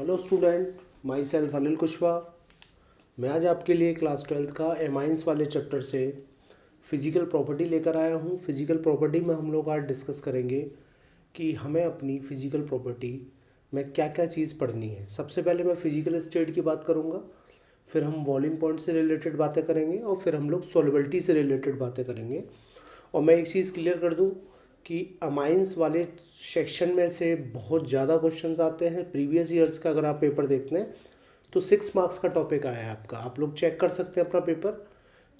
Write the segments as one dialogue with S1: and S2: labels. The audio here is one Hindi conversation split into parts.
S1: Hello student, my self Anil Kushwaha. मैं आज आपके लिए क्लास 12th का एमाइंस वाले चैप्टर से फिज़िकल प्रॉपर्टी लेकर आया हूँ। फिज़िकल प्रॉपर्टी में हम लोग आज डिस्कस करेंगे कि हमें अपनी फ़िज़िकल प्रॉपर्टी में क्या क्या चीज़ पढ़नी है। सबसे पहले मैं फ़िज़िकल स्टेट की बात करूँगा, फिर हम बॉइलिंग पॉइंट से रिलेटेड बातें करेंगे और फिर हम लोग सॉल्युबिलिटी से रिलेटेड बातें करेंगे। और मैं एक चीज़ क्लियर कर दूँ कि अमाइंस वाले सेक्शन में से बहुत ज़्यादा क्वेश्चंस आते हैं। प्रीवियस ईयर्स का अगर आप पेपर देखते हैं तो 6 मार्क्स का टॉपिक आया है आपका। आप लोग चेक कर सकते हैं अपना पेपर।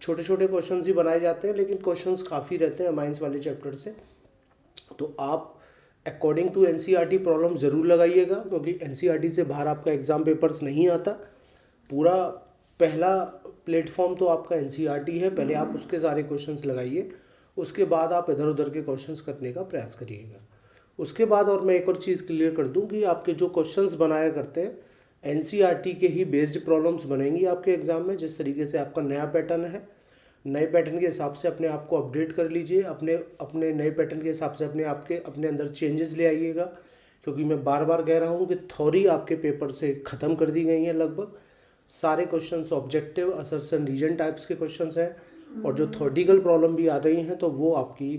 S1: छोटे छोटे क्वेश्चंस ही बनाए जाते हैं लेकिन क्वेश्चंस काफ़ी रहते हैं अमाइंस वाले चैप्टर से। तो आप अकॉर्डिंग टू एनसीईआरटी प्रॉब्लम ज़रूर लगाइएगा, क्योंकि एनसीईआरटी से बाहर आपका एग्ज़ाम पेपर्स नहीं आता। पूरा पहला प्लेटफॉर्म तो आपका एनसीईआरटी है, पहले आप उसके सारे क्वेश्चंस लगाइए, उसके बाद आप इधर उधर के क्वेश्चंस करने का प्रयास करिएगा। उसके बाद और मैं एक और चीज़ क्लियर कर दूं कि आपके जो क्वेश्चंस बनाया करते हैं एनसीईआरटी के ही बेस्ड प्रॉब्लम्स बनेंगी आपके एग्ज़ाम में। जिस तरीके से आपका नया पैटर्न है, नए पैटर्न के हिसाब से अपने आप को अपडेट कर लीजिए। अपने नए पैटर्न के हिसाब से अपने अंदर चेंजेस ले आइएगा, क्योंकि मैं बार बार कह रहा हूँ कि थ्योरी आपके पेपर से ख़त्म कर दी गई है। लगभग सारे questions objective, assertion, reason types के क्वेश्चंस हैं, और जो थ्योरेटिकल प्रॉब्लम भी आ रही हैं तो वो आपकी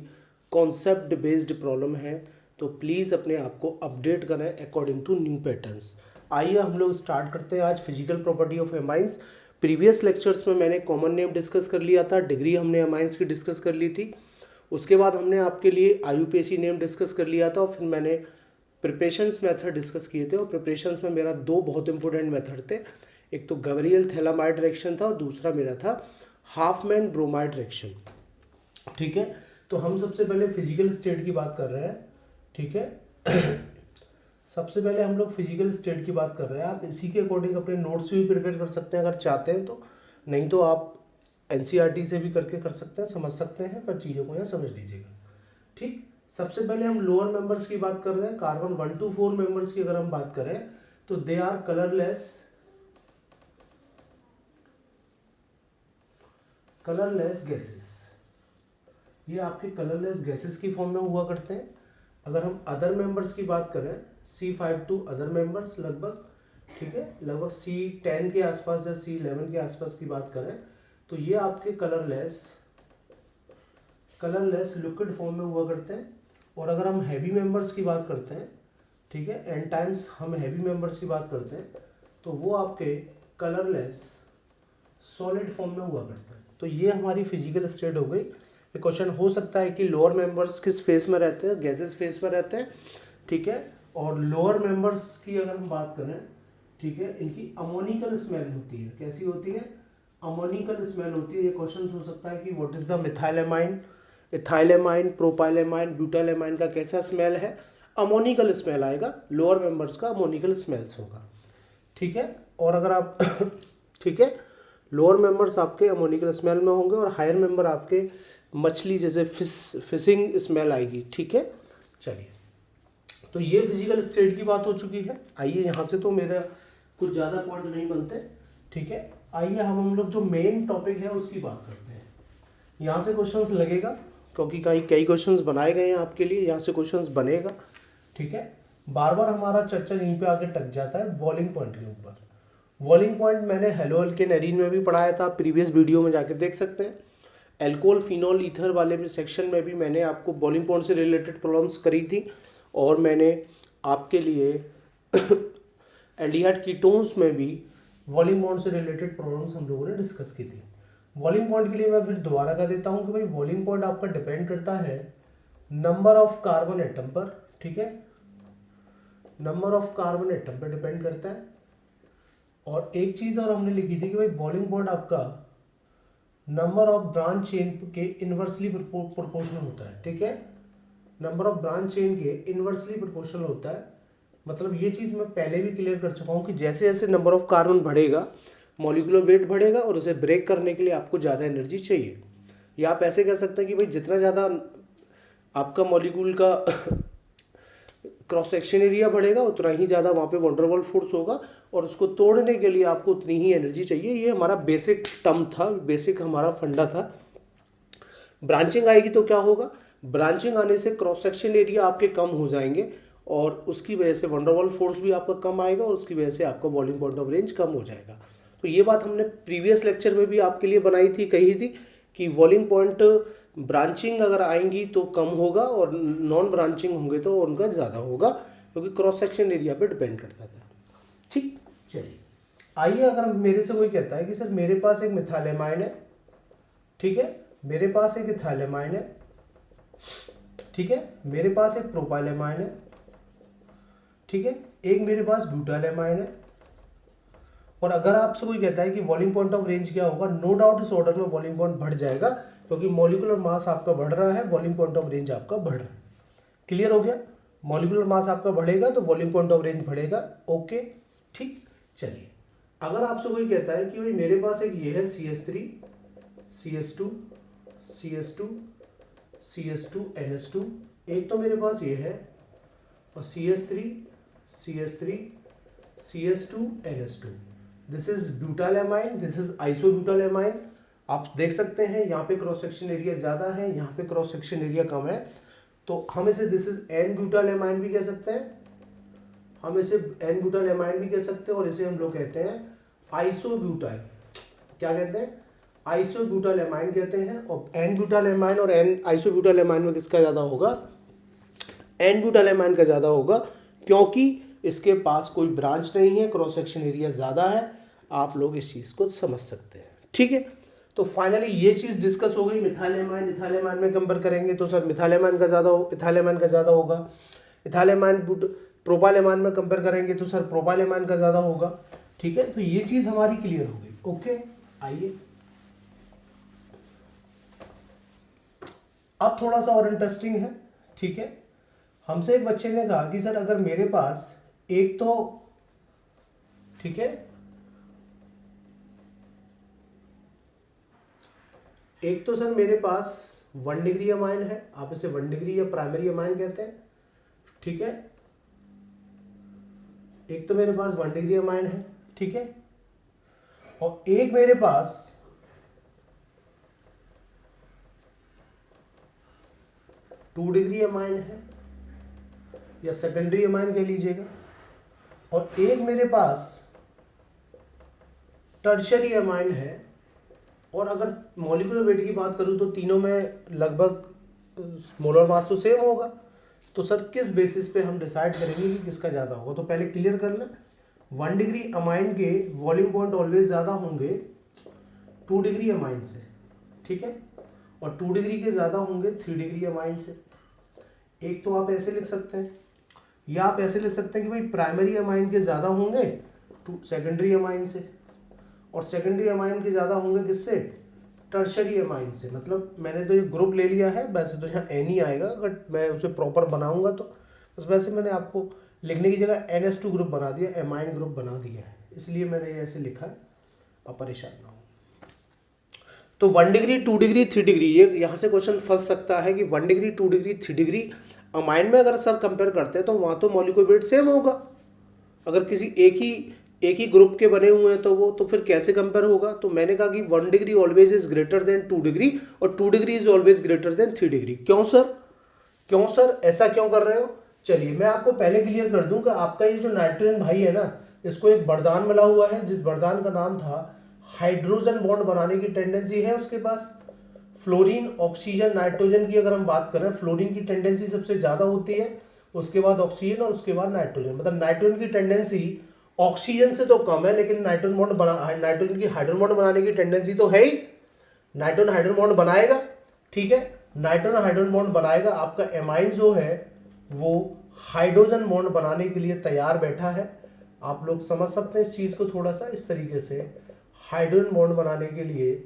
S1: कॉन्सेप्ट बेस्ड प्रॉब्लम है। तो प्लीज़ अपने आप को अपडेट करें अकॉर्डिंग टू न्यू पैटर्न्स। आइए हम लोग स्टार्ट करते हैं आज physical property of amines. Previous lectures में मैंने कॉमन नेम डिस्कस कर लिया था, डिग्री हमने एमाइंस की डिस्कस कर ली थी। उसके बाद हमने आपके लिए आईयूपीएसी नेम डिस्कस कर लिया था, और फिर मैंने प्रिपरेशंस मेथड डिस्कस किए थे। और प्रिपरेशंस में मेरा 2 बहुत इंपॉर्टेंट मेथड थे। एक तो गैब्रियल थैलामाइड रिएक्शन था और दूसरा मेरा था हाफमैन ब्रोमाइड रिएक्शन। ठीक है, तो हम सबसे पहले फिजिकल स्टेट की बात कर रहे हैं। ठीक है सबसे पहले हम लोग फिजिकल स्टेट की बात कर रहे हैं। आप इसी के अकॉर्डिंग अपने नोट्स भी प्रिपेयर कर सकते हैं अगर चाहते हैं तो, नहीं तो आप एनसीईआरटी से भी करके कर सकते हैं, समझ सकते हैं, पर चीज़ों को यहाँ समझ लीजिएगा। ठीक, सबसे पहले हम लोअर मेंबर्स की बात कर रहे हैं। कार्बन 1 to 4 मेंबर्स की अगर हम बात करें तो दे आर कलरलेस गैसेस। ये आपके कलरलेस गैसेस की फॉर्म में हुआ करते हैं। अगर हम अदर मेंबर्स की बात करें, C5 टू अदर मेंबर्स लगभग, ठीक है, लगभग C10 के आसपास या C11 के आसपास की बात करें तो ये आपके कलरलेस लिक्विड फॉर्म में हुआ करते हैं। और अगर हम हैवी मेंबर्स की बात करते हैं, ठीक है, एन टाइम्स हम हैवी मेंबर्स की बात करते हैं तो वो आपके कलरलेस सॉलिड फॉर्म में हुआ करता है। तो ये हमारी फिजिकल स्टेट हो गई। क्वेश्चन हो सकता है कि लोअर मेंबर्स किस फेस में रहते हैं, गैसेस फेस में रहते हैं, ठीक है, और लोअर मेंबर्स की अगर हम बात करें, ठीक है, इनकी अमोनिकल स्मेल होती है। कैसी होती है? अमोनिकल स्मेल होती है। ये क्वेश्चन हो सकता है कि व्हाट इज द मिथाइलेमाइन, इथाइलेमाइन, प्रोपाइलेमाइन, ब्यूटालेमाइन का कैसा स्मेल है? अमोनिकल स्मेल आएगा। लोअर मेंबर्स का अमोनिकल स्मेल्स होगा। ठीक है, और अगर आप ठीक है, लोअर मेंबर्स आपके अमोनिकल स्मेल में होंगे और हायर मेंबर आपके मछली जैसे फिशिंग स्मेल आएगी। ठीक है, चलिए, तो ये फिजिकल स्टेट की बात हो चुकी है। आइए, यहाँ से तो मेरा कुछ ज़्यादा पॉइंट नहीं बनते। ठीक है, आइए हम लोग जो मेन टॉपिक है उसकी बात करते हैं। यहाँ से क्वेश्चंस लगेगा, क्योंकि कई क्वेश्चंस बनाए गए हैं आपके लिए, यहाँ से क्वेश्चंस बनेगा। ठीक है, बार बार हमारा चर्चा यहीं पे आके टक जाता है बॉइलिंग पॉइंट के ऊपर। बॉइलिंग पॉइंट मैंने हेलोअल्केन एरीन में भी पढ़ाया था, प्रीवियस वीडियो में जाके देख सकते हैं। एल्कोहल फिनॉल ईथर वाले सेक्शन में भी मैंने आपको बॉइलिंग पॉइंट से रिलेटेड प्रॉब्लम्स करी थी, और मैंने आपके लिए एल्डिहाइड कीटोन्स में भी बॉइलिंग पॉइंट से रिलेटेड प्रॉब्लम्स हम लोगों ने डिस्कस की थी। बॉइलिंग पॉइंट के लिए मैं फिर दोबारा कह देता हूँ कि भाई बॉइलिंग पॉइंट आपका डिपेंड करता है नंबर ऑफ कार्बन एटम पर। ठीक है, नंबर ऑफ कार्बन एटम पर डिपेंड करता है। और एक चीज़ और हमने लिखी थी कि भाई बॉइलिंग पॉइंट आपका नंबर ऑफ ब्रांच चेन के इन्वर्सली प्रोपोर्शनल होता है। ठीक है, नंबर ऑफ ब्रांच चेन के इन्वर्सली प्रोपोर्शनल होता है। मतलब ये चीज़ मैं पहले भी क्लियर कर चुका हूँ कि जैसे जैसे नंबर ऑफ कार्बन बढ़ेगा मॉलिक्यूलर वेट बढ़ेगा, और उसे ब्रेक करने के लिए आपको ज़्यादा एनर्जी चाहिए। या आप ऐसे कह सकते हैं कि भाई जितना ज़्यादा आपका मॉलिक्यूल का क्रॉस सेक्शन एरिया बढ़ेगा उतना ही ज़्यादा वहाँ पे वंडरवॉल फोर्स होगा, और उसको तोड़ने के लिए आपको उतनी ही एनर्जी चाहिए। ये हमारा बेसिक टर्म था, बेसिक हमारा फंडा था। ब्रांचिंग आएगी तो क्या होगा? ब्रांचिंग आने से क्रॉस सेक्शन एरिया आपके कम हो जाएंगे, और उसकी वजह से वंडर वॉल फोर्स भी आपका कम आएगा और उसकी वजह से आपका बॉलिंग पॉइंट ऑफ रेंज कम हो जाएगा। तो ये बात हमने प्रीवियस लेक्चर में भी आपके लिए बनाई थी, कही थी कि बॉलिंग पॉइंट ब्रांचिंग अगर आएंगी तो कम होगा और नॉन ब्रांचिंग होंगे तो उनका ज़्यादा होगा, क्योंकि क्रॉस सेक्शन एरिया पे डिपेंड करता था। ठीक, चलिए आइए, अगर मेरे से कोई कहता है कि सर मेरे पास एक मिथाइलेमाइन है, ठीक है, मेरे पास एक इथाइलेमाइन है, ठीक है, मेरे पास एक प्रोपाइलेमाइन है, ठीक है, एक मेरे पास ब्यूटाइलेमाइन है, और अगर आपसे कोई कहता है कि बॉइलिंग पॉइंट ऑफ रेंज क्या होगा, नो डाउट इस ऑर्डर में बॉइलिंग पॉइंट बढ़ जाएगा, क्योंकि मॉलिक्यूलर मास आपका बढ़ रहा है, बॉइलिंग पॉइंट ऑफ रेंज आपका बढ़ रहा है। क्लियर हो गया? मॉलिक्यूलर मास आपका बढ़ेगा तो बॉइलिंग पॉइंट ऑफ रेंज बढ़ेगा। ओके, ठीक। चलिए, अगर आपसे कोई कहता है कि भाई मेरे पास एक ये है CH3 CH2 CH2 CH2 NH2, एक तो मेरे पास ये है, और CH3 CH3 CH2 NH2, this is butylamine, this is isobutylamine. आप देख सकते हैं यहाँ पे क्रॉस सेक्शन एरिया ज्यादा है, यहाँ पे क्रॉस सेक्शन एरिया कम है, तो हम इसे दिस इज एन ब्यूटाइलेमाइन भी कह सकते हैं, हम इसे एन ब्यूटाइलेमाइन भी कह सकते हैं, और इसे हम लोग कहते हैं आइसोब्यूटाइल। क्या कहते हैं? आइसोब्यूटाइलेमाइन कहते हैं। और एन ब्यूटाइलेमाइन और एन आइसोब्यूटाइलेमाइन में किसका ज्यादा होगा? एन ब्यूटाइलेमाइन का ज्यादा होगा, क्योंकि इसके पास कोई ब्रांच नहीं है, क्रॉस सेक्शन एरिया ज्यादा है। आप लोग इस चीज को समझ सकते हैं, ठीक है। तो फाइनली ये चीज डिस्कस हो गई। मिथाइलेमाइन इथाइलेमाइन में कंपेयर करेंगे तो सर मिथाइलेमाइन का ज्यादा इथाइलेमाइन का ज्यादा होगा। इथाइलेमाइन प्रोपाइलेमाइन में कंपेयर करेंगे तो सर प्रोपाइलेमाइन का ज्यादा होगा, ठीक है। तो ये चीज हमारी क्लियर हो गई। ओके, आइए अब थोड़ा सा और इंटरेस्टिंग है, ठीक है। हमसे एक बच्चे ने कहा कि सर अगर मेरे पास एक तो, ठीक है, एक तो सर मेरे पास 1 डिग्री अमाइन है, आप इसे 1 डिग्री या प्राइमरी अमाइन कहते हैं, ठीक है। एक तो मेरे पास 1 डिग्री अमाइन है, ठीक है, और एक मेरे पास 2 डिग्री अमाइन है, या सेकेंडरी अमाइन कह लीजिएगा, और एक मेरे पास टर्शरी अमाइन है। और अगर मॉलिक्यूलर वेट की बात करूं तो तीनों में लगभग मोलर मास तो सेम होगा, तो सर किस बेसिस पे हम डिसाइड करेंगे कि किसका ज़्यादा होगा? तो पहले क्लियर कर लें, 1 डिग्री अमाइन के बॉइलिंग पॉइंट ऑलवेज ज़्यादा होंगे 2 डिग्री अमाइन से, ठीक है, और 2 डिग्री के ज़्यादा होंगे 3 डिग्री अमाइन से। एक तो आप ऐसे लिख सकते हैं, या आप ऐसे लिख सकते हैं कि भाई प्राइमरी अमाइन के ज़्यादा होंगे सेकेंडरी अमाइन से, और सेकेंडरी अमाइन के ज़्यादा होंगे किससे? टर्शरी अमाइन से। मतलब मैंने तो ये ग्रुप ले लिया है, वैसे तो यहाँ एन ही आएगा, अगर मैं उसे प्रॉपर बनाऊंगा तो बस वैसे मैंने आपको लिखने की जगह NH2 ग्रुप बना दिया, एमाइन ग्रुप बना दिया है, इसलिए मैंने ये ऐसे लिखा है, आप परेशान ना हो। तो 1 डिग्री 2 डिग्री 3 डिग्री, ये यहाँ से क्वेश्चन फंस सकता है कि 1 डिग्री 2 डिग्री 3 डिग्री अमाइन में अगर सर कंपेयर करते हैं तो वहाँ तो मॉलिक्यूलर वेट सेम होगा। अगर किसी एक ही ग्रुप के बने हुए हैं तो वो तो फिर कैसे कंपेयर होगा? तो मैंने कहा कि 1 degree always is greater than 2 degree और 2 degree is always greater than 3 degree. क्यों सर? क्यों सर ऐसा क्यों कर रहे हो? चलिए मैं आपको पहले क्लियर कर दूं कि आपका ये जो नाइट्रोजन भाई है ना, इसको एक वरदान मिला हुआ है, जिस वरदान का नाम था हाइड्रोजन बॉन्ड बनाने की टेंडेंसी है उसके पास। फ्लोरीन, ऑक्सीजन, नाइट्रोजन की अगर हम बात करें, फ्लोरीन की टेंडेंसी सबसे ज्यादा होती है, उसके बाद ऑक्सीजन और उसके बाद नाइट्रोजन। मतलब नाइट्रोजन की टेंडेंसी ऑक्सीजन से तो कम है, लेकिन नाइट्रोजन की हाइड्रोजन बॉन्ड बनाने की टेंडेंसी तो है ही। नाइट्रोजन हाइड्रोजन बॉन्ड बनाएगा, ठीक है, नाइट्रोजन हाइड्रोजन बॉन्ड बनाएगा, आपका एमाइन जो है वो हाइड्रोजन बॉन्ड बनाने के लिए तैयार बैठा है। आप लोग समझ सकते हैं इस चीज को थोड़ा सा इस तरीके से, हाइड्रोजन बॉन्ड बनाने के लिए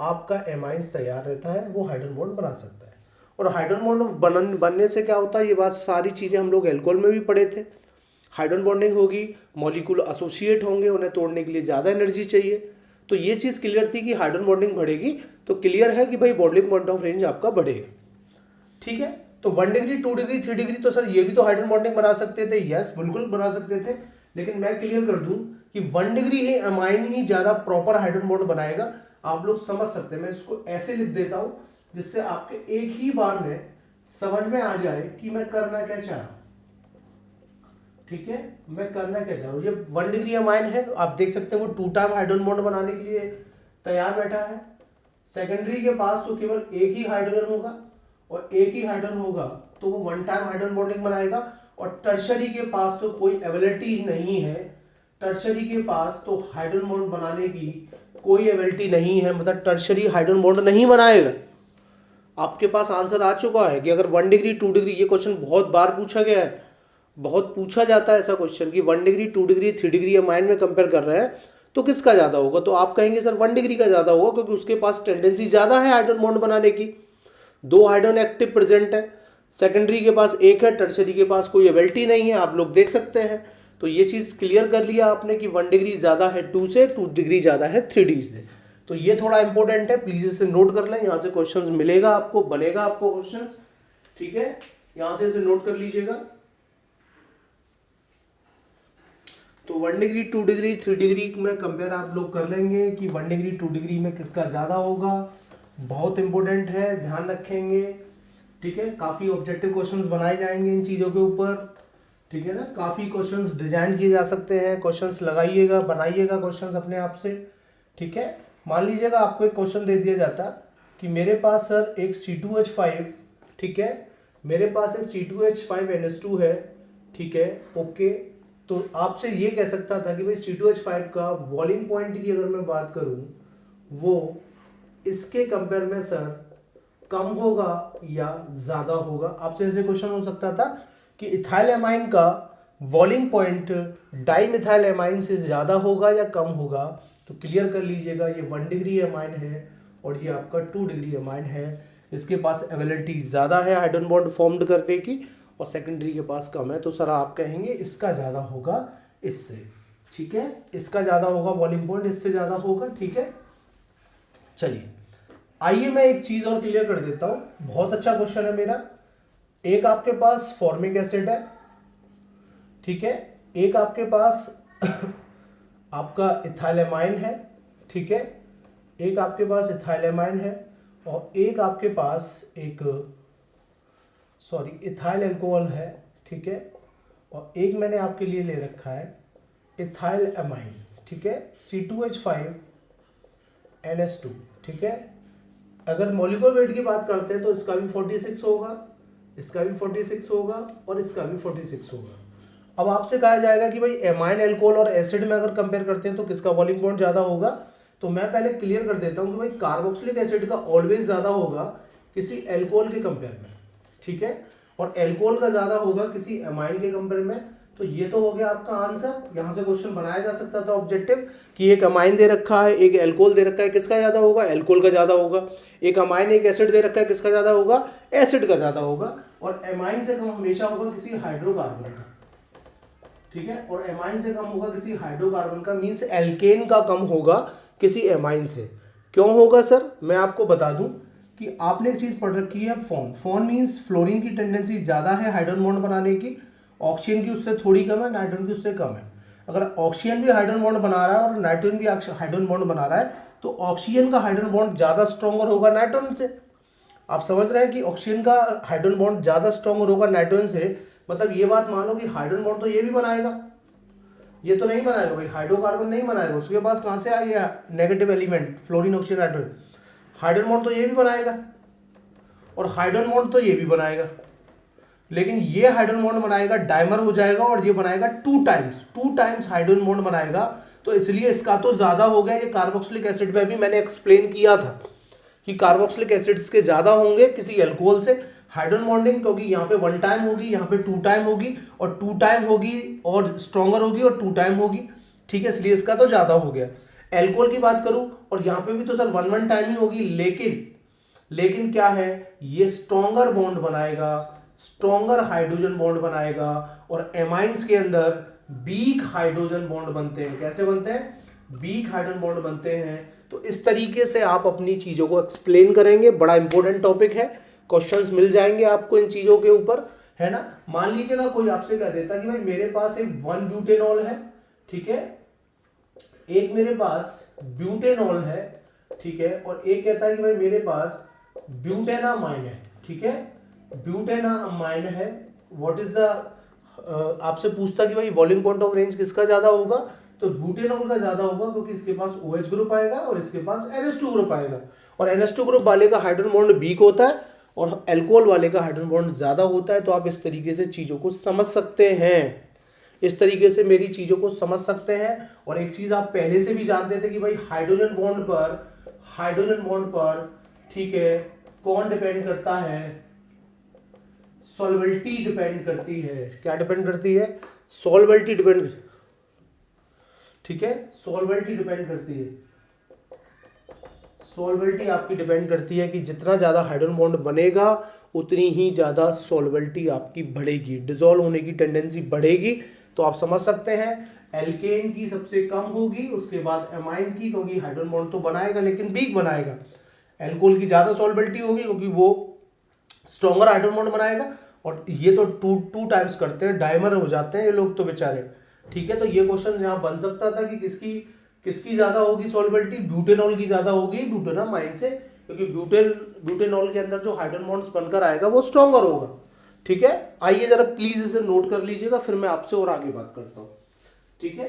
S1: आपका एमाइंस तैयार रहता है, वो हाइड्रोजन बॉन्ड बना सकता है। और हाइड्रोजन बॉन्ड बनने से क्या होता है, ये बात सारी चीजें हम लोग एल्कोहल में भी पढ़े थे। हाइड्रोजन बॉन्डिंग होगी, मॉलिक्यूल एसोसिएट होंगे, उन्हें तोड़ने के लिए ज़्यादा एनर्जी चाहिए। तो ये चीज़ क्लियर थी कि हाइड्रोजन बॉन्डिंग बढ़ेगी, तो क्लियर है कि भाई बॉन्डिंग पॉइंट ऑफ रेंज आपका बढ़ेगा, ठीक है। तो 1 डिग्री 2 डिग्री 3 डिग्री तो सर ये भी तो हाइड्रोजन बॉन्डिंग बना सकते थे, यस बिल्कुल बना सकते थे, लेकिन मैं क्लियर कर दूं कि 1 डिग्री ही अमाइन ही ज़्यादा प्रॉपर हाइड्रोजन बॉन्ड बनाएगा। आप लोग समझ सकते हैं, मैं इसको ऐसे लिख देता हूं जिससे आपके एक ही बार में समझ में आ जाए कि मैं करना क्या चाह रहा हूं। ठीक है, मैं करना क्या चाह रहा हूँ, ये 1 डिग्री अमाइन है, आप देख सकते हैं वो 2 टाइम हाइड्रोजन बॉन्ड बनाने के लिए तैयार बैठा है। सेकेंडरी के पास तो केवल एक ही हाइड्रोजन होगा, और एक ही हाइड्रोजन होगा तो वो 1 टाइम हाइड्रोजन बॉन्डिंग बनाएगा। और टर्शरी के पास तो कोई एबिलिटी नहीं है, टर्शरी के पास तो हाइड्रोजन बॉन्ड बनाने की कोई एबिलिटी नहीं है, मतलब टर्शरी हाइड्रोजन बॉन्ड नहीं बनाएगा। आपके पास आंसर आ चुका है कि अगर 1 डिग्री 2 डिग्री, ये क्वेश्चन बहुत बार पूछा गया है, बहुत पूछा जाता है ऐसा क्वेश्चन कि 1 डिग्री 2 डिग्री 3 डिग्री अमाइन में कंपेयर कर रहे हैं तो किसका ज़्यादा होगा, तो आप कहेंगे सर 1 डिग्री का ज़्यादा होगा क्योंकि उसके पास टेंडेंसी ज़्यादा है हाइड्रोजन बॉन्ड बनाने की, 2 हाइड्रोजन एक्टिव प्रेजेंट है। सेकेंडरी के पास एक है, टर्शरी के पास कोई एबिलिटी नहीं है, आप लोग देख सकते हैं। तो ये चीज़ क्लियर कर लिया आपने कि 1 डिग्री ज़्यादा है 2 से, 2 डिग्री ज़्यादा है 3 डिग्री से। तो ये थोड़ा इंपॉर्टेंट है, प्लीज इसे नोट कर लें, यहाँ से क्वेश्चंस मिलेगा आपको, बनेगा आपको क्वेश्चंस, ठीक है, यहाँ से इसे नोट कर लीजिएगा। तो 1 डिग्री 2 डिग्री 3 डिग्री में कंपेयर आप लोग कर लेंगे कि 1 डिग्री 2 डिग्री में किसका ज़्यादा होगा, बहुत इंपॉर्टेंट है, ध्यान रखेंगे, ठीक है। काफ़ी ऑब्जेक्टिव क्वेश्चंस बनाए जाएंगे इन चीज़ों के ऊपर, ठीक है ना, काफ़ी क्वेश्चंस डिजाइन किए जा सकते हैं, क्वेश्चंस लगाइएगा, बनाइएगा क्वेश्चंस अपने आप से, ठीक है। मान लीजिएगा आपको एक क्वेश्चन दे दिया जाता कि मेरे पास सर एक C2H5, ठीक है, मेरे पास एक C2H5NH2 है, ठीक है, ओके। तो आपसे ये कह सकता था कि भाई C2H5 का बॉइलिंग पॉइंट की अगर मैं बात करूं वो इसके कंपेयर में सर कम होगा या ज्यादा होगा, आपसे ऐसे क्वेश्चन हो सकता था कि इथाइल एमाइन का बॉइलिंग पॉइंट डाइमिथाइल एमाइन से ज्यादा होगा या कम होगा। तो क्लियर कर लीजिएगा, ये 1 डिग्री एमाइन है और ये आपका 2 डिग्री एमाइन है, इसके पास एबिलिटी ज़्यादा है हाइड्रोजन बॉन्ड फॉर्म्ड करने की और सेकेंडरी के पास कम है, तो सर आप कहेंगे इसका ज़्यादा होगा इससे, ठीक है, इसका ज़्यादा होगा बॉइलिंग पॉइंट, इससे ज़्यादा होगा, ठीक है। चलिए आइए मैं एक चीज़ और क्लियर कर देता हूँ, बहुत अच्छा क्वेश्चन है मेरा। एक आपके पास फॉर्मिक एसिड है, ठीक है, एक आपके पास आपका इथाइलेमाइन है, ठीक है, एक आपके पास इथाइलेमाइन है और एक आपके पास एक इथाइल अल्कोहल है, ठीक है, और एक मैंने आपके लिए ले रखा है इथाइल एमाइन, ठीक है, C2H5NH2, ठीक है। अगर मॉलिक्यूलर वेट की बात करते हैं तो इसका भी 46 होगा, इसका भी 46 होगा और इसका भी 46 होगा। अब आपसे कहा जाएगा कि भाई एमाइन अल्कोहल और एसिड में अगर कंपेयर करते हैं तो किसका बॉइलिंग पॉइंट ज्यादा होगा, तो मैं पहले क्लियर कर देता हूं कि भाई कार्बोक्सिलिक एसिड का ऑलवेज ज्यादा होगा किसी अल्कोहल के कंपेयर में, ठीक है, और अल्कोहल का ज्यादा होगा किसी एमाइन के कंपेयर में। तो ये तो हो गया आपका आंसर, यहां से क्वेश्चन बनाया जा सकता था ऑब्जेक्टिव कि एक अमाइन दे रखा है एक अल्कोहल दे रखा है, किसका ज्यादा होगा, अल्कोहल का ज्यादा होगा। एक अमाइन एक एसिड दे रखा है, किसका ज्यादा होगा, एसिड का ज्यादा होगा। और एमाइन से कम हमेशा होगा किसी हाइड्रोकार्बन का, ठीक है, और एमाइन से कम होगा किसी हाइड्रोकार्बन का, मींस एल्केन का कम होगा किसी एमाइन से। क्यों होगा सर, मैं आपको बता दूं कि आपने एक चीज पढ़ रखी है फोन, फोन मींस फ्लोरीन की टेंडेंसी ज्यादा है हाइड्रोजन बॉन्ड बनाने की, ऑक्सीजन की उससे थोड़ी कम है, नाइट्रोजन की उससे कम है। अगर ऑक्सीजन भी हाइड्रोजन बॉन्ड बना रहा है और नाइट्रोजन भी हाइड्रोजन बॉन्ड बना रहा है तो ऑक्सीजन का हाइड्रोजन बॉन्ड ज्यादा स्ट्रॉन्गर होगा नाइट्रोजन से। आप समझ रहे हैं कि ऑक्सीजन का हाइड्रोजन बॉन्ड ज्यादा स्ट्रॉन्गर होगा नाइट्रोजन से, मतलब ये बात मान लो कि हाइड्रोजन बॉन्ड तो ये भी बनाएगा, ये तो नहीं बनाएगा भाई, हाइड्रोकार्बन नहीं बनाएगा, उसके पास कहां से आ गया negative element fluorine oxygen nitrogen. Hydrogen bond तो ये भी बनाएगा और हाइड्रोजन बॉन्ड तो ये भी बनाएगा, लेकिन ये हाइड्रोजन बॉन्ड बनाएगा डाइमर हो जाएगा और ये बनाएगा 2 टाइम्स हाइड्रोजन बॉन्ड बनाएगा, तो इसलिए इसका तो ज्यादा हो गया। ये कार्बोक्सिलिक एसिड में भी मैंने एक्सप्लेन किया था कि कार्बोक्सिलिक एसिड्स के ज्यादा होंगे किसी अल्कोहल से हाइड्रोजन बॉन्डिंग, क्योंकि यहाँ पे 1 टाइम होगी, यहाँ पे 2 टाइम होगी और 2 टाइम होगी और स्ट्रॉन्गर होगी और 2 टाइम होगी, ठीक है, इसलिए इसका तो ज्यादा हो गया। अल्कोहल की बात करूं और यहाँ पे भी तो सर 1 टाइम ही होगी, लेकिन क्या है, ये स्ट्रॉन्गर बॉन्ड बनाएगा, स्ट्रॉन्गर हाइड्रोजन बॉन्ड बनाएगा और एमाइंस के अंदर वीक हाइड्रोजन बॉन्ड बनते हैं। कैसे बनते हैं, वीक हाइड्रोजन बॉन्ड बनते हैं। तो इस तरीके से आप अपनी चीजों को एक्सप्लेन करेंगे, बड़ा इंपॉर्टेंट टॉपिक है, क्वेश्चंस मिल जाएंगे आपको इन चीजों के ऊपर, है ना। मान लीजिएगा कोई आपसे कह देता कि भाई मेरे पास एक 1 ब्यूटेनॉल है, ठीक है, एक मेरे पास ब्यूटेनॉल है, ठीक है, और एक कहता है कि भाई मेरे पास ब्यूटेनामाइन है, ठीक है, ब्यूटेनामाइन है। व्हाट इज द आपसे पूछता कि भाई बॉइलिंग पॉइंट ऑफ रेंज किसका ज्यादा होगा, तो ब्यूटेनॉल का ज्यादा होगा, क्योंकि इसके पास OH ग्रुप आएगा और इसके पास NH2 ग्रुप आएगा, और NH2 ग्रुप वाले का हाइड्रोजन बॉन्ड वीक होता है और अल्कोहल वाले का हाइड्रोजन बॉन्ड ज्यादा होता है। तो आप इस तरीके से चीजों को समझ सकते हैं, इस तरीके से मेरी चीजों को समझ सकते हैं। और एक चीज आप पहले से भी जानते थे कि भाई हाइड्रोजन बॉन्ड पर ठीक है कौन डिपेंड करता है, सॉल्वेबिलिटी डिपेंड करती है। क्या डिपेंड करती है? सॉल्वेबिलिटी डिपेंड, ठीक है, सॉल्वेबिलिटी डिपेंड करती है। सॉल्वेबिलिटी आपकी डिपेंड करती है कि जितना ज्यादा हाइड्रोजन बॉन्ड बनेगा उतनी ही ज्यादा सॉल्वेबिलिटी आपकी बढ़ेगी, डिसॉल्व होने की टेंडेंसी बढ़ेगी। तो आप समझ सकते हैं एल्केन की सबसे कम होगी, उसके बाद एमाइन की, क्योंकि हाइड्रोजन बॉन्ड तो बनाएगा लेकिन वीक बनाएगा। एल्कोहल की ज्यादा सॉल्वेबिलिटी होगी क्योंकि वो स्ट्रॉन्गर हाइड्रोजन बॉन्ड बनाएगा, और ये तो टू टाइम्स करते हैं, डायमर हो जाते हैं ये लोग तो बेचारे, ठीक है। तो ये क्वेश्चन यहाँ बन सकता था कि किसकी ज्यादा होगी सॉल्वेबिलिटी, ब्यूटेनॉल की ज्यादा होगी ब्यूटेनामाइन से, क्योंकि ब्यूटेनॉल के अंदर जो हाइड्रोजन बॉन्ड्स बनकर आएगा वो स्ट्रॉन्गर होगा, ठीक है। आइए जरा प्लीज इसे नोट कर लीजिएगा, फिर मैं आपसे और आगे बात करता हूं, ठीक है।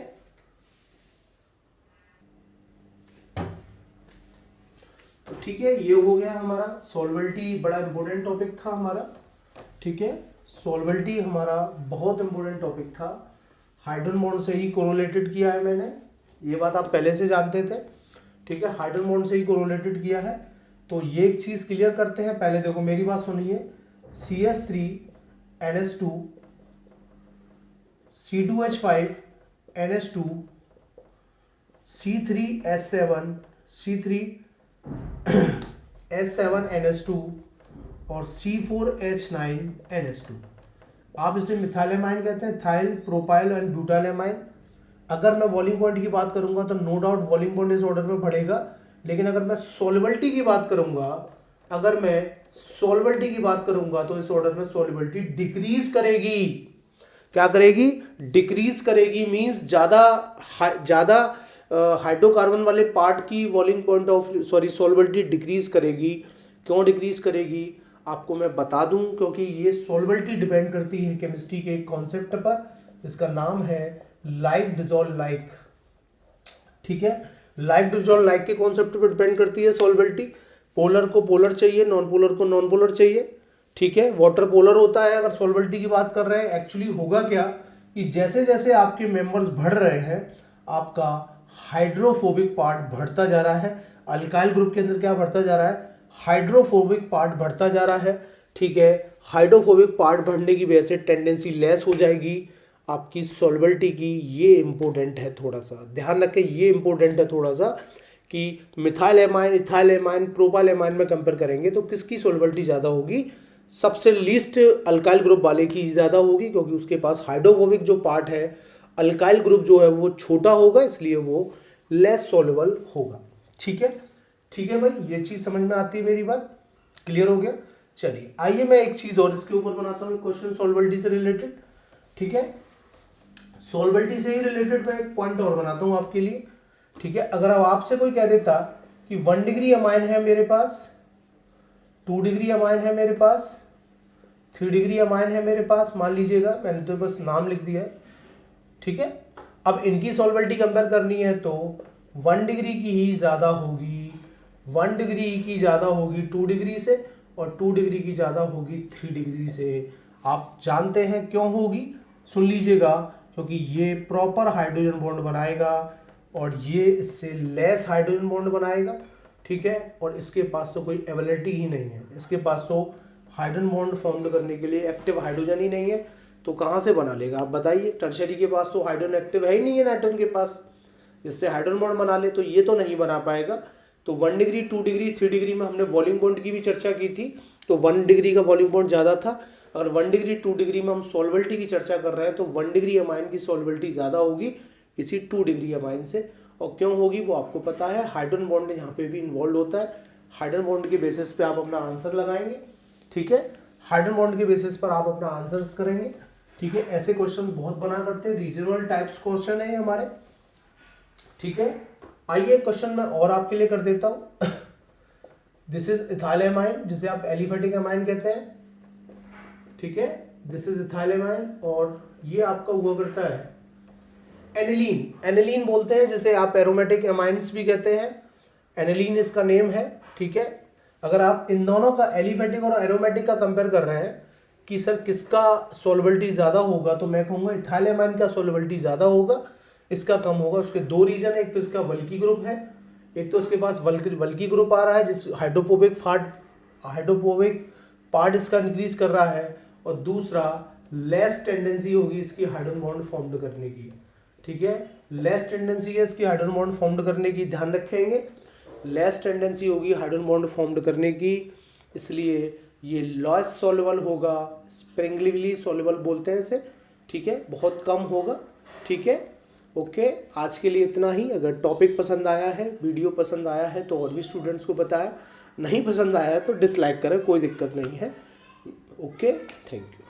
S1: तो ठीक है, ये हो गया हमारा सॉल्वेबिलिटी, बड़ा इंपॉर्टेंट टॉपिक था हमारा, ठीक है। सॉल्वेबिलिटी हमारा बहुत इंपॉर्टेंट टॉपिक था, हाइड्रोजन बॉन्ड से ही कोरिलेटेड किया है मैंने, ये बात आप पहले से जानते थे, ठीक है, हाइड्रोजन बॉन्ड से ही कोरिलेटेड किया है। तो ये एक चीज क्लियर करते हैं, पहले देखो मेरी बात सुनिए, CH3NH2 C2H5 NH2 C3S7 NH2 और C4H9 NH2। आप इसे मिथाइलेमाइन कहते हैं, थाइल, प्रोपाइल एंड ब्यूटाइलेमाइन। अगर मैं बॉइलिंग पॉइंट की बात करूंगा तो नो डाउट बॉइलिंग पॉइंट इस ऑर्डर में बढ़ेगा, लेकिन अगर मैं सॉल्युबिलिटी की बात करूंगा तो इस ऑर्डर में सॉल्युबिलिटी डिक्रीज करेगी। क्या करेगी? डिक्रीज करेगी, मींस ज्यादा हाइड्रोकार्बन वाले पार्ट की boiling point of solubility decrease करेगी। क्यों डिक्रीज करेगी आपको मैं बता दूं, क्योंकि ये सॉल्युबिलिटी डिपेंड करती है केमिस्ट्री के एक कॉन्सेप्ट पर, जिसका नाम है लाइक डिसॉल्व लाइक, ठीक है। लाइक डिसॉल्व लाइक के कॉन्सेप्ट पर डिपेंड करती है सॉल्युबिलिटी। पोलर को पोलर चाहिए, नॉन पोलर को नॉन पोलर चाहिए, ठीक है। वाटर पोलर होता है अगर सॉल्युबिलिटी की बात कर रहे हैं। एक्चुअली होगा क्या कि जैसे जैसे आपके मेंबर्स बढ़ रहे हैं आपका हाइड्रोफोबिक पार्ट बढ़ता जा रहा है। अल्काइल ग्रुप के अंदर क्या बढ़ता जा रहा है? हाइड्रोफोबिक पार्ट बढ़ता जा रहा है, ठीक है। हाइड्रोफोबिक पार्ट बढ़ने की वजह से टेंडेंसी लेस हो जाएगी आपकी सॉल्युबिलिटी की। ये इंपॉर्टेंट है, थोड़ा सा ध्यान रखें, ये इंपॉर्टेंट है थोड़ा सा कि मिथाइलेमाइन, इथाइलेमाइन, प्रोपाइलेमाइन में कंपेयर करेंगे तो किसकी सॉल्युबिलिटी ज़्यादा होगी? सबसे लीस्ट अल्काइल ग्रुप वाले की ज़्यादा होगी, क्योंकि उसके पास हाइड्रोफोबिक जो पार्ट है, अल्काइल ग्रुप जो है वो छोटा होगा, इसलिए वो लेस सॉल्युबल होगा, ठीक है। ठीक है भाई, ये चीज़ समझ में आती है, मेरी बात क्लियर हो गया। चलिए आइए मैं एक चीज़ और इसके ऊपर बनाता हूँ, क्वेश्चन सॉल्युबिलिटी से रिलेटेड, ठीक है। सॉल्युबिलिटी से ही रिलेटेड मैं एक पॉइंट और बनाता हूँ आपके लिए, ठीक है। अगर अब आपसे कोई कह देता कि 1 डिग्री अमाइन है मेरे पास, 2 डिग्री अमाइन है मेरे पास, 3 डिग्री अमाइन है मेरे पास, मान लीजिएगा, मैंने तो बस नाम लिख दिया है, ठीक है। अब इनकी सॉल्युबिलिटी कंपेयर करनी है तो 1 डिग्री की ही ज्यादा होगी, 1 डिग्री की ज्यादा होगी 2 डिग्री से, और 2 डिग्री की ज्यादा होगी 3 डिग्री से। आप जानते हैं क्यों होगी? सुन लीजिएगा, क्योंकि ये प्रॉपर हाइड्रोजन बॉन्ड बनाएगा और ये इससे लेस हाइड्रोजन बॉन्ड बनाएगा, ठीक है। और इसके पास तो कोई एबिलिटी ही नहीं है, इसके पास तो हाइड्रोजन बॉन्ड फॉर्म करने के लिए एक्टिव हाइड्रोजन ही नहीं है, तो कहाँ से बना लेगा आप बताइए? टर्शरी के पास तो हाइड्रोजन एक्टिव है ही नहीं है नाइट्रोजन के पास, जिससे हाइड्रोजन बॉन्ड बना ले, तो ये तो नहीं बना पाएगा। तो 1 डिग्री, 2 डिग्री, 3 डिग्री में हमने वॉल्यूम पॉइंट की भी चर्चा की थी, तो 1 डिग्री का वॉल्यूम पॉइंट ज़्यादा था। अगर 1 डिग्री 2 डिग्री में हम सॉल्युबिलिटी की चर्चा कर रहे हैं तो 1 डिग्री अमाइन की सॉल्युबिलिटी ज़्यादा होगी इसी 2 डिग्री अमाइन से। और क्यों होगी वो आपको पता है, हाइड्रोजन बॉन्ड यहाँ पे भी इन्वॉल्व होता है। हाइड्रोजन बॉन्ड के बेसिस पे आप अपना आंसर लगाएंगे, ठीक है। हाइड्रोजन बॉन्ड के बेसिस पर आप अपना आंसर्स करेंगे, ठीक है। ऐसे क्वेश्चन बहुत बना करते हैं, रीजनल टाइप्स क्वेश्चन है हमारे, ठीक है। आइए क्वेश्चन मैं और आपके लिए कर देता हूं। दिस इज इथाइलेमाइन, जिसे आप एलिफेटिक अमाइन कहते हैं, ठीक है। दिस इज इथाइलेमाइन, और ये आपका हुआ करता है एनिलीन। एनिलीन बोलते हैं जिसे आप एरोमेटिक एमाइंस भी कहते हैं, एनिलीन इसका नेम है, ठीक है। अगर आप इन दोनों का एलिफेटिक और एरोमेटिक का कंपेयर कर रहे हैं कि सर किसका सॉल्युबिलिटी ज़्यादा होगा, तो मैं कहूँगा इथाइलेमाइन का सॉल्युबिलिटी ज़्यादा होगा, इसका कम होगा। उसके दो रीजन है, एक तो इसका वल्की ग्रुप है, एक तो इसके पास वल्की ग्रुप आ रहा है जिस हाइड्रोफोबिक पार्ट इसका इंक्रीज कर रहा है, और दूसरा लेस टेंडेंसी होगी इसकी हाइड्रोजन बॉन्ड फॉर्म करने की, ठीक है। लेस टेंडेंसी है इसकी हाइड्रोजन बॉन्ड फॉर्म करने की, ध्यान रखेंगे लेस टेंडेंसी होगी हाइड्रोजन बॉन्ड फॉर्म करने की, इसलिए ये लॉस सॉल्युबल होगा, स्प्रिंगलीवली सॉल्युबल बोलते हैं इसे, ठीक है, बहुत कम होगा, ठीक है। ओके, आज के लिए इतना ही। अगर टॉपिक पसंद आया है, वीडियो पसंद आया है तो और भी स्टूडेंट्स को बताएं, नहीं पसंद आया है तो डिसलाइक करें, कोई दिक्कत नहीं है। Okay, thank you.